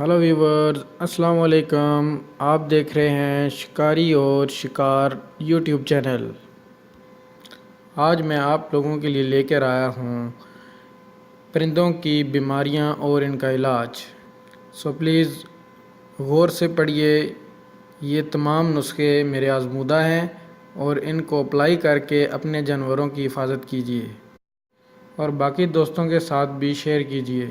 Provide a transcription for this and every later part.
Hello viewers, अस्सलाम वालेकुम। आप देख रहे हैं शिकारी और शिकार यूट्यूब चैनल। आज मैं आप लोगों के लिए लेकर आया हूँ परिंदों की बीमारियाँ और इनका इलाज। सो प्लीज़ गौर से पढ़िए। ये तमाम नुस्खे मेरे आज़मूदा हैं और इनको अप्लाई करके अपने जानवरों की हिफाजत कीजिए और बाकी दोस्तों के साथ भी शेयर कीजिए।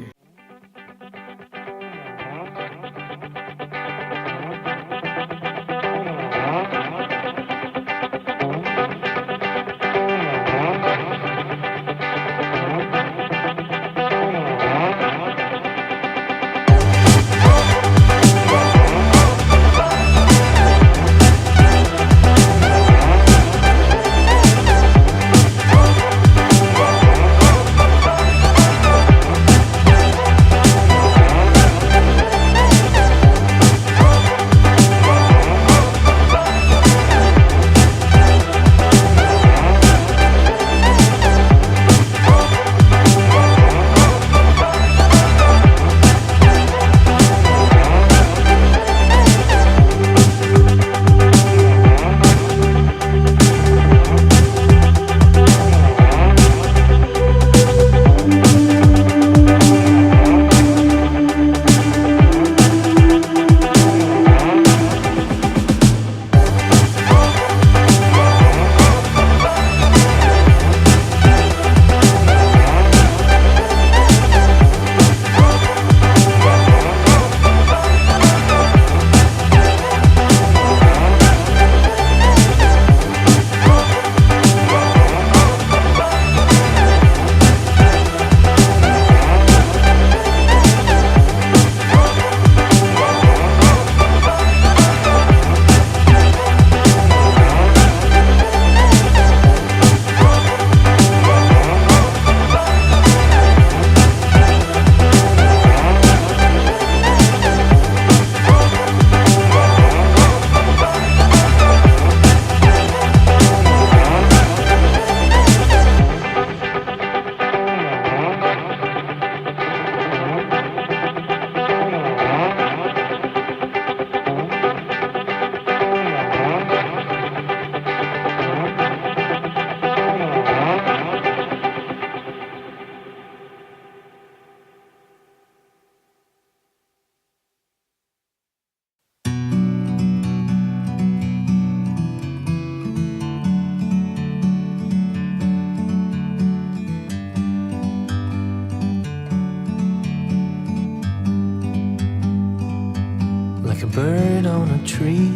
Like a bird on a tree,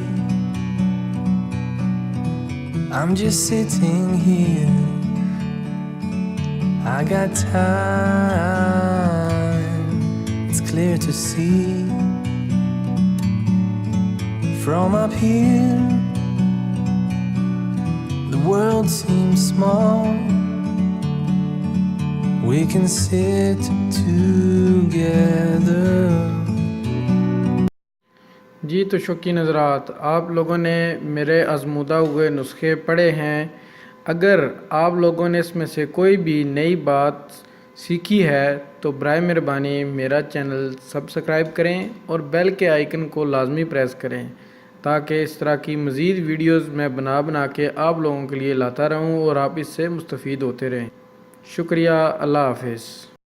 I'm just sitting here. I got time, it's clear to see. From up here, the world seems small. We can sit together. जी तो शौकीन हज़रात, आप लोगों ने मेरे आज़मूदा हुए नुस्खे पढ़े हैं। अगर आप लोगों ने इसमें से कोई भी नई बात सीखी है तो बराए मेहरबानी मेरा चैनल सब्सक्राइब करें और बेल के आइकन को लाजमी प्रेस करें ताकि इस तरह की मज़ीद वीडियोज़ मैं बना के आप लोगों के लिए लाता रहूं और आप इससे मुस्तफ़ीद होते रहें। शुक्रिया। अल्लाह हाफ़िज़।